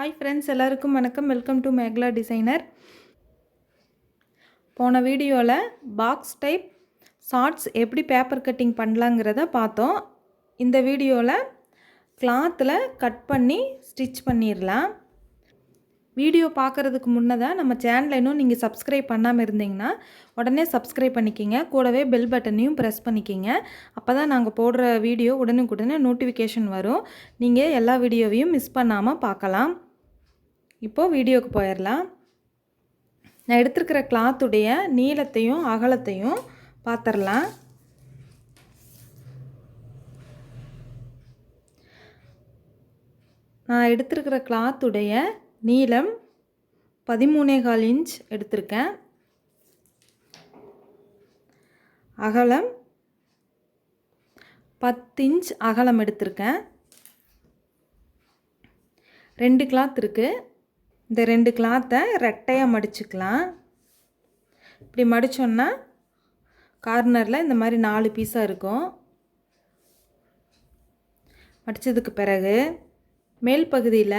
Hi friends, எல்லாருக்கும் வணக்கம். Welcome to Megala designer. போன வீடியோவில் பாக்ஸ் டைப் ஷார்ட்ஸ் எப்படி பேப்பர் கட்டிங் பண்ணலாங்கிறத பார்த்தோம். இந்த வீடியோவில் கிளாத்தில் கட் பண்ணி ஸ்டிச் பண்ணிடலாம். வீடியோ பார்க்குறதுக்கு முன்னதாக நம்ம சேனலை இன்னும் நீங்கள் சப்ஸ்கிரைப் பண்ணாமல் இருந்தீங்கன்னா உடனே சப்ஸ்கிரைப் பண்ணிக்கிங்க. கூடவே பெல் பட்டனையும் ப்ரெஸ் பண்ணிக்கிங்க. அப்போ தான் நாங்கள் போடுற வீடியோ உடனுக்குடனே நோட்டிஃபிகேஷன் வரும். நீங்கள் எல்லா வீடியோவையும் மிஸ் பண்ணாமல் பார்க்கலாம். இப்போது வீடியோவுக்கு போயிடலாம். நான் எடுத்துருக்கிற கிளாத்துடைய நீளத்தையும் அகலத்தையும் பார்த்துடலாம். நான் எடுத்துருக்கிற கிளாத்துடைய நீளம் 13.25 இன்ச் எடுத்திருக்கேன். அகலம் 10 இன்ச் அகலம் எடுத்திருக்கேன். 2 கிளாத் இருக்குது. இந்த 2 கிளாத்தை ரெட்டையாக மடிச்சுக்கலாம். இப்படி மடித்தோன்னா கார்னரில் இந்த மாதிரி 4 பீஸாக இருக்கும். மடித்ததுக்கு பிறகு மேல் பகுதியில்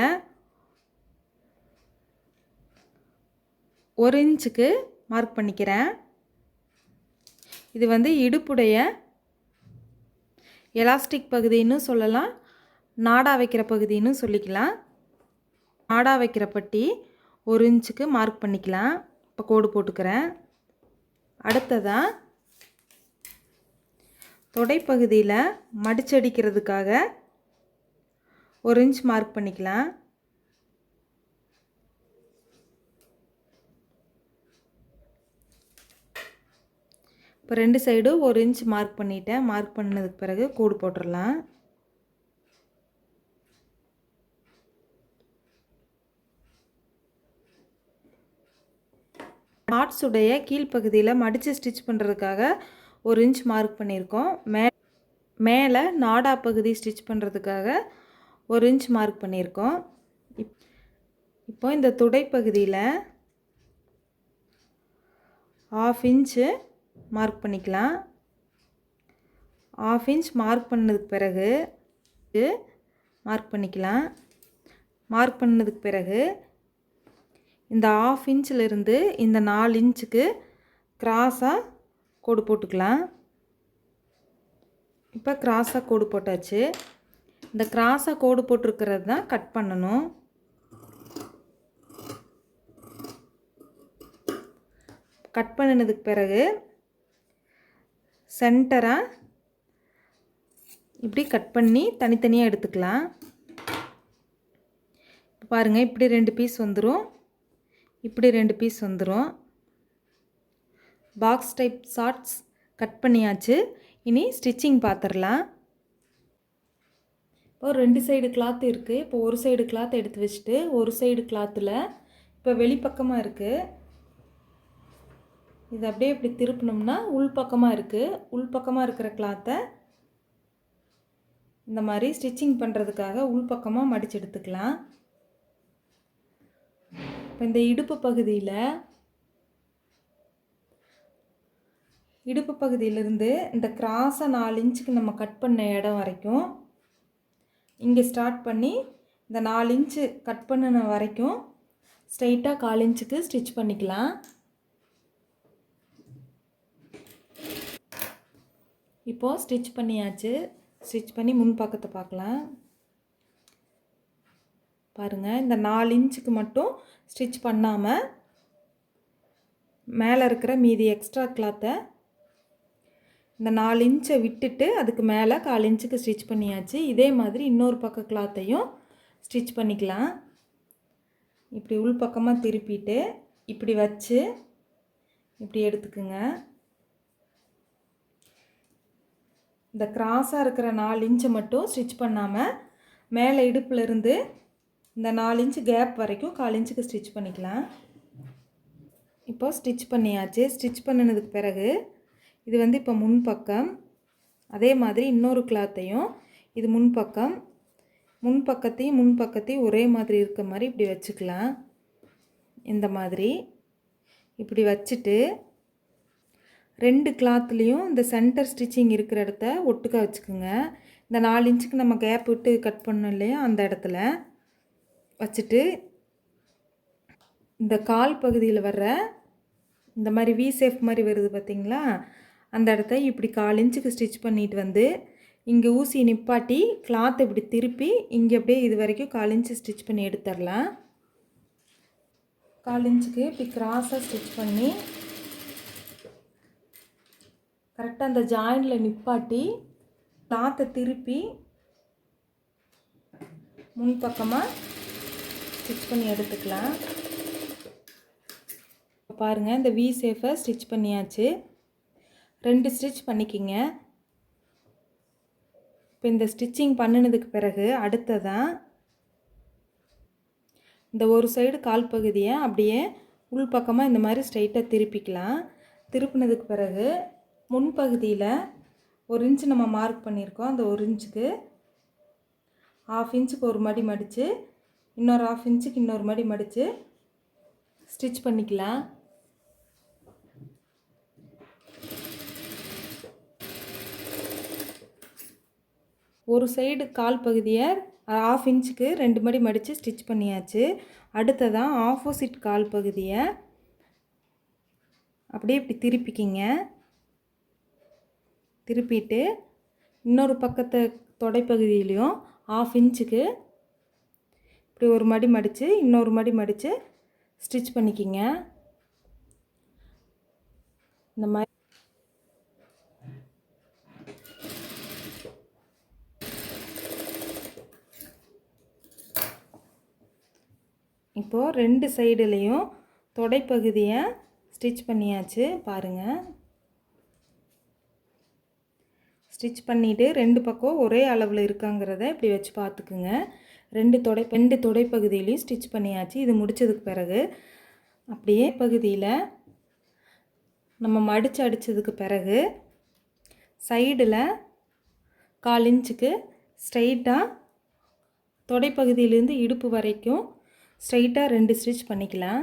1 இன்ச்சுக்கு மார்க் பண்ணிக்கிறேன். இது வந்து இடுப்புடைய எலாஸ்டிக் பகுதின்னு சொல்லலாம், நாடா வைக்கிற பகுதின்னு சொல்லிக்கலாம். நாடா வைக்கிற பட்டி 1 இன்ச்சுக்கு மார்க் பண்ணிக்கலாம். இப்போ கோடு போட்டுக்கிறேன். அடுத்ததாக தொடைப்பகுதியில் மடிச்சடிக்கிறதுக்காக 1 இன்ச் மார்க் பண்ணிக்கலாம். இப்போ 2 சைடும் 1 இன்ச் மார்க் பண்ணிட்டேன். மார்க் பண்ணதுக்கு பிறகு கோடு போட்டுடலாம். ஷார்ட்ஸுடைய கீழ்ப்பகுதியில் மடித்து ஸ்டிச் பண்ணுறதுக்காக 1 இன்ச் மார்க் பண்ணியிருக்கோம். மேலே நாடா பகுதி ஸ்டிச் பண்ணுறதுக்காக 1 இன்ச் மார்க் பண்ணியிருக்கோம். இப்போ இந்த துடைப்பகுதியில் 1/2 இன்ச்சு மார்க் பண்ணிக்கலாம். 1/2 இன்ச் மார்க் பண்ணதுக்கு பிறகு மார்க் பண்ணிக்கலாம். மார்க் பண்ணதுக்கு பிறகு இந்த 1/2 இன்ச்சிலிருந்து இந்த 4 இன்ச்சுக்கு கிராஸாக கோடு போட்டுக்கலாம். இப்போ கிராஸாக கோடு போட்டாச்சு. இந்த கிராஸாக கோடு போட்டிருக்கிறது தான் கட் பண்ணணும். கட் பண்ணினதுக்கு பிறகு சென்டராக இப்படி கட் பண்ணி தனித்தனியாக எடுத்துக்கலாம். இப்போ பாருங்கள், இப்படி 2 பீஸ் வந்துடும், இப்படி 2 பீஸ் வந்துடும். பாக்ஸ் டைப் ஷார்ட்ஸ் கட் பண்ணியாச்சு. இனி ஸ்டிச்சிங் பார்த்துடலாம். இப்போ 2 சைடு கிளாத் இருக்குது. இப்போ ஒரு சைடு கிளாத் எடுத்து வச்சுட்டு ஒரு சைடு கிளாத்தில் இப்போ வெளிப்பக்கமாக இருக்குது. இது அப்படியே இப்படி திருப்பினோம்னா உள்பக்கமாக இருக்குது. உள்பக்கமாக இருக்கிற கிளாத்தை இந்த மாதிரி ஸ்டிச்சிங் பண்ணுறதுக்காக உள்பக்கமாக மடித்து எடுத்துக்கலாம். இப்போ இந்த இடுப்பு பகுதியிலிருந்து இந்த கிராஸாக 4 இன்ச்சுக்கு நம்ம கட் பண்ண இடம் வரைக்கும் இங்கே ஸ்டார்ட் பண்ணி இந்த 4 இன்ச்சு கட் பண்ணின வரைக்கும் ஸ்ட்ரைட்டாக 1/4 இன்ச்சுக்கு ஸ்டிச் பண்ணிக்கலாம். இப்போது ஸ்டிச் பண்ணியாச்சு. ஸ்டிச் பண்ணி முன் பக்கத்தை பார்க்கலாம். பாருங்கள், இந்த 4 இன்ச்சுக்கு மட்டும் ஸ்டிச் பண்ணாமல் மேலே இருக்கிற மீதி எக்ஸ்ட்ரா கிளாத்தை இந்த 4 இன்ச்சை விட்டுட்டு அதுக்கு மேலே 1/4 இன்ச்சுக்கு ஸ்டிச் பண்ணியாச்சு. இதே மாதிரி இன்னொரு பக்க கிளாத்தையும் ஸ்டிச் பண்ணிக்கலாம். இப்படி உள் பக்கமாக திருப்பிட்டு இப்படி வச்சு இப்படி எடுத்துக்குங்க. இந்த கிராஸாக இருக்கிற 4 இன்ச்சை மட்டும் ஸ்டிச் பண்ணாமல் மேலே இடுப்புலேருந்து இந்த 4 இன்ச்சு கேப் வரைக்கும் 1/4 இன்ச்சுக்கு ஸ்டிச் பண்ணிக்கலாம். இப்போ ஸ்டிச் பண்ணியாச்சு. ஸ்டிச் பண்ணினதுக்கு பிறகு இது வந்து இப்போ முன்பக்கம். அதே மாதிரி இன்னொரு கிளாத்தையும் இது முன்பக்கத்தையும் ஒரே மாதிரி இருக்க மாதிரி இப்படி வச்சுக்கலாம். இந்த மாதிரி இப்படி வச்சுட்டு 2 கிளாத்லேயும் இந்த சென்டர் ஸ்டிச்சிங் இருக்கிற இடத்த ஒட்டுக்க வச்சுக்கோங்க. இந்த 4 இன்ச்சுக்கு நம்ம கேப் விட்டு கட் பண்ணோம் இல்லையா, அந்த இடத்துல வச்சுட்டு இந்த கால் பகுதியில் வர்ற இந்த மாதிரி வி ஷேப் மாதிரி வருது பார்த்திங்களா, அந்த இடத்த இப்படி 1/4 இன்ச்சுக்கு ஸ்டிச் பண்ணிட்டு வந்து இங்கே ஊசி நிப்பாட்டி கிளாத் இப்படி திருப்பி இங்கே அப்படியே இது வரைக்கும் 1/4 இன்ச்சு ஸ்டிச் பண்ணி எடுத்துடலாம். 1/4 இன்ச்சுக்கு இப்படி கிராஸாக ஸ்டிச் பண்ணி கரெக்டாக அந்த ஜாயிண்டில் நிப்பாட்டி கிளாத்தை திருப்பி முன்பக்கமாக ஸ்டிச் பண்ணி எடுத்துக்கலாம். பாருங்கள், இந்த வி ஷேப்பை ஸ்டிச் பண்ணியாச்சு. 2 ஸ்டிச் பண்ணிக்கிங்க. இப்போ இந்த ஸ்டிச்சிங் பண்ணினதுக்கு பிறகு அடுத்ததான் இந்த ஒரு சைடு கால் பகுதியை அப்படியே உள்பக்கமாக இந்த மாதிரி ஸ்ட்ரைட்டாக திருப்பிக்கலாம். திருப்பினதுக்கு பிறகு முன்பகுதியில் 1 இன்ச்சு நம்ம மார்க் பண்ணியிருக்கோம். அந்த 1 இன்ச்சுக்கு 1/2 இன்ச்சுக்கு ஒரு மடி மடித்து இன்னொரு 1/2 இன்ச்சுக்கு இன்னொரு மடி மடித்து ஸ்டிச் பண்ணிக்கலாம். ஒரு சைடு கால் பகுதியை 1/2 இன்ச்சுக்கு 2 மடி மடித்து ஸ்டிச் பண்ணியாச்சு. அடுத்ததான் ஆப்போசிட் கால் பகுதியை அப்படியே இப்படி திருப்பிக்கிங்க. திருப்பிட்டு இன்னொரு பக்கத்தை தொடைப்பகுதியிலையும் 1/2 இன்ச்சுக்கு இப்படி ஒரு மடி மடித்து இன்னொரு மடி மடித்து ஸ்டிச் பண்ணிக்கிங்க. இந்த மாதிரி இப்போது 2 சைடுலேயும் தொடைப்பகுதியை ஸ்டிச் பண்ணியாச்சு. பாருங்கள், ஸ்டிச் பண்ணிவிட்டு 2 பக்கம் ஒரே அளவில் இருக்காங்கிறத இப்படி வச்சு பார்த்துக்குங்க. 2 தொடைப்பகுதியிலையும் ஸ்டிச் பண்ணியாச்சு. இது முடித்ததுக்கு பிறகு அப்படியே பகுதியில் நம்ம மடித்து அடித்ததுக்கு பிறகு சைடில் 1/4 இன்ச்சுக்கு ஸ்ட்ரைட்டாக தொடைப்பகுதியிலேருந்து இடுப்பு வரைக்கும் ஸ்ட்ரைட்டாக 2 ஸ்டிச் பண்ணிக்கலாம்.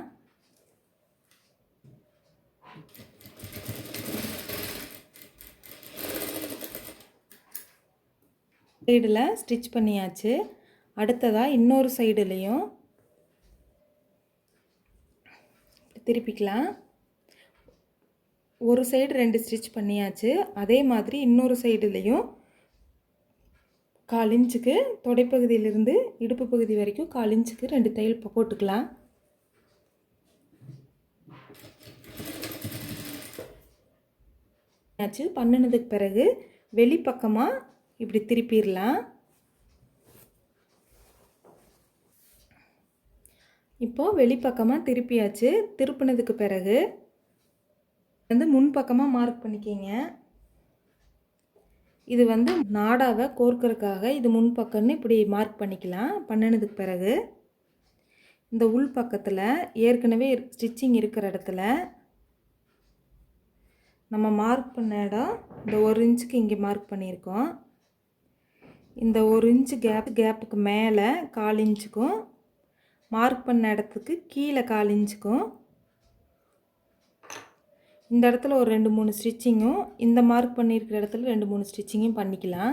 சைடில் ஸ்டிச் பண்ணியாச்சு. அடுத்ததாக இன்னொரு சைடுலேயும் திருப்பிக்கலாம். ஒரு சைடு 2 ஸ்டிச் பண்ணியாச்சு. அதே மாதிரி இன்னொரு சைடுலேயும் 1/4 இன்ச்சுக்கு தொடைப்பகுதியிலிருந்து இடுப்பு பகுதி வரைக்கும் 1/4 இன்ச்சுக்கு 2 தையல் போட்டுக்கலாம். பண்ணினதுக்கு பிறகு வெளிப்பக்கமாக இப்படி திருப்பிடலாம். இப்போது வெளிப்பக்கமாக திருப்பியாச்சு. திருப்பினதுக்கு பிறகு வந்து முன்பக்கமாக மார்க் பண்ணிக்கிங்க. இது வந்து நாடாவை கோர்க்கறதுக்காக இது முன்பக்கம்னு இப்படி மார்க் பண்ணிக்கலாம். பண்ணினதுக்கு பிறகு இந்த உள் பக்கத்தில் ஏற்கனவே ஸ்டிச்சிங் இருக்கிற இடத்துல நம்ம மார்க் பண்ண இடம் இந்த 1 இன்ச்சுக்கு இங்கே மார்க் பண்ணியிருக்கோம். இந்த 1 இன்ச்சு கேப்புக்கு மேலே 1/4 இன்ச்சுக்கும் மார்க் பண்ண இடத்துக்கு கீழே 1/4 இன்ச்சுக்கும் இந்த இடத்துல ஒரு 2-3 ஸ்டிச்சிங்கும் இந்த மார்க் பண்ணியிருக்கிற இடத்துல 2-3 ஸ்டிச்சிங்கும் பண்ணிக்கலாம்.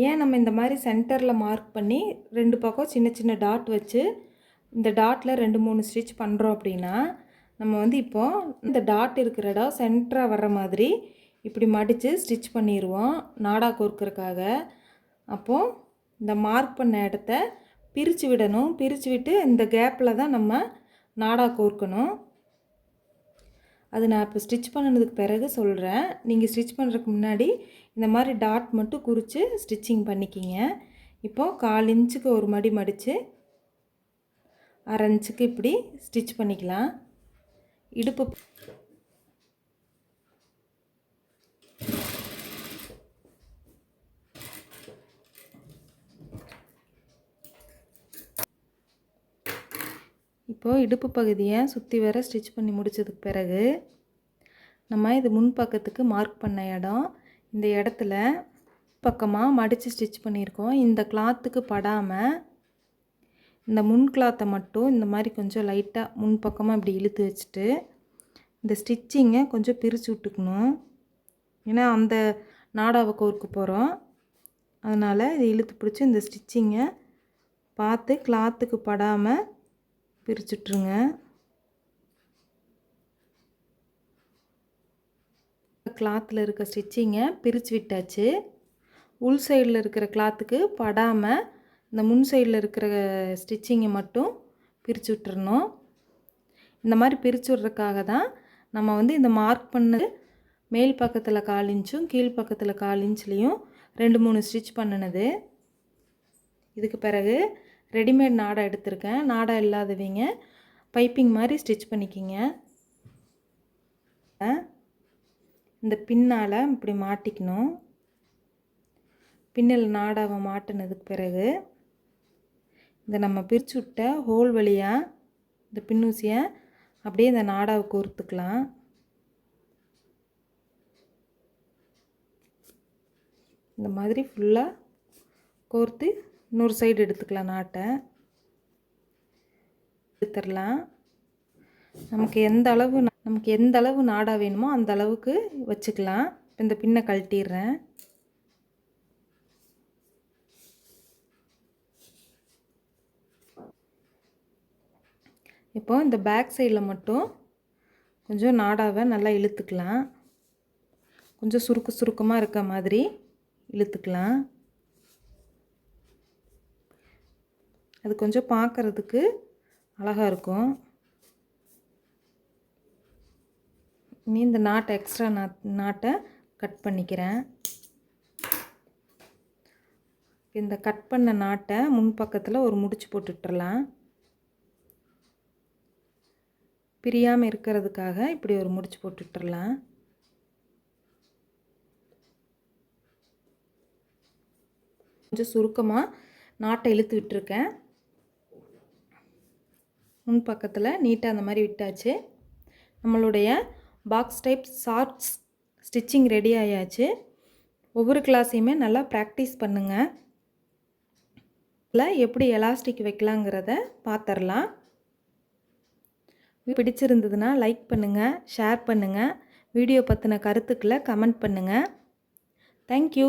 ஏன் நம்ம இந்த மாதிரி சென்டரில் மார்க் பண்ணி 2 பக்கம் சின்ன சின்ன டாட் வச்சு இந்த டாட்டில் 2-3 ஸ்டிச் பண்ணுறோம் அப்படின்னா, நம்ம வந்து இப்போது இந்த டாட் இருக்கிற இடம் சென்டராக வர்ற மாதிரி இப்படி மடித்து ஸ்டிச் பண்ணிடுவோம் நாடா கோர்க்கறதுக்காக. அப்போது இந்த மார்க் பண்ண இடத்த பிரித்து விடணும். பிரித்து விட்டு இந்த கேப்பில் தான் நம்ம நாடா கோர்க்கணும். அது நான் இப்போ ஸ்டிச் பண்ணினதுக்கு பிறகு சொல்கிறேன். நீங்கள் ஸ்டிச் பண்ணுறதுக்கு முன்னாடி இந்த மாதிரி டாட் மட்டும் குறித்து ஸ்டிச்சிங் பண்ணிக்கிங்க. இப்போது 1/4 இன்ச்சுக்கு ஒரு மடி மடித்து 1/2 இன்ச்சுக்கு இப்படி ஸ்டிச் பண்ணிக்கலாம். இடுப்பு இப்போது இடுப்பு பகுதியை சுற்றி வர ஸ்டிச் பண்ணி முடித்ததுக்கு பிறகு நம்ம இது முன்பக்கத்துக்கு மார்க் பண்ண இடம், இந்த இடத்துல பக்கமாக மடித்து ஸ்டிச் பண்ணியிருக்கோம். இந்த கிளாத்துக்கு படாமல் இந்த முன் கிளாத்தை மட்டும் இந்த மாதிரி கொஞ்சம் லைட்டாக முன்பக்கமாக இப்படி இழுத்து வச்சுட்டு இந்த ஸ்டிச்சிங்கை கொஞ்சம் பிரித்து விட்டுக்கணும். ஏன்னா அந்த நாடாவை கோர்க்க போகிறோம். அதனால் இதை இழுத்து பிடிச்சி இந்த ஸ்டிச்சிங்கை பார்த்து கிளாத்துக்கு படாமல் பிரிச்சுட்ருங்க. கிளாத்தில் இருக்க ஸ்டிச்சிங்கை பிரித்து விட்டாச்சு. உள் சைடில் இருக்கிற கிளாத்துக்கு படாமல் இந்த முன் சைடில் இருக்கிற ஸ்டிச்சிங்கை மட்டும் பிரித்து விட்டுறணும். இந்த மாதிரி பிரித்து விட்றதுக்காக தான் நம்ம வந்து இந்த மார்க் பண்ணது மேல் பக்கத்தில் 1/4 இன்ச்சும் கீழ் பக்கத்தில் 1/4 இன்ச்லேயும் 2-3 ஸ்டிச் பண்ணினது. இதுக்கு பிறகு ரெடிமேட் நாடா எடுத்திருக்கேன். நாடா இல்லாதவங்க பைப்பிங் மாதிரி ஸ்டிச் பண்ணிக்கிங்க. இந்த பின்னால் இப்படி மாட்டிக்கணும். பின்னல் நாடாவை மாட்டினதுக்கு பிறகு இந்த நம்ம பிரித்து விட்ட ஹோல் வழியாக இந்த பின்னூசியை அப்படியே இந்த நாடாவை கோர்த்துக்கலாம். இந்த மாதிரி ஃபுல்லாக கோர்த்து இன்னொரு சைடு எடுத்துக்கலாம். நாட்டை எடுத்துடலாம். நமக்கு எந்த அளவு நாடா வேணுமோ அந்த அளவுக்கு வச்சுக்கலாம். இந்த பின்னை கழட்டிடுறேன். இப்போ இந்த பேக் சைடில் மட்டும் கொஞ்சம் நாடாவை நல்லா இழுத்துக்கலாம். கொஞ்சம் சுருக்கமாக இருக்க மாதிரி இழுத்துக்கலாம். அது கொஞ்சம் பார்க்குறதுக்கு அழகாக இருக்கும். இனி இந்த நாட்டை எக்ஸ்ட்ரா நாட்டை கட் பண்ணிக்கிறேன். இந்த கட் பண்ண நாட்டை முன்பக்கத்தில் ஒரு முடிச்சு போட்டுட்டுறலாம். பிரியாமல் இருக்கிறதுக்காக இப்படி ஒரு முடிச்சு போட்டுட்டுறலாம். கொஞ்சம் சுருக்கமாக நாட்டை இழுத்து விட்டுருக்கேன். முன் பக்கத்தில் நீட்டாக அந்த மாதிரி விட்டாச்சு. நம்மளுடைய box type shorts stitching ready ஆயாச்சு. ஒவ்வொரு கிளாஸையுமே நல்லா ப்ராக்டிஸ் பண்ணுங்கள். எப்படி எலாஸ்டிக் வைக்கலாங்கிறத பார்த்துடலாம். பிடிச்சிருந்ததுன்னா லைக் பண்ணுங்கள், ஷேர் பண்ணுங்கள். வீடியோ பற்றின கருத்துக்களை கமெண்ட் பண்ணுங்கள். தேங்க்யூ.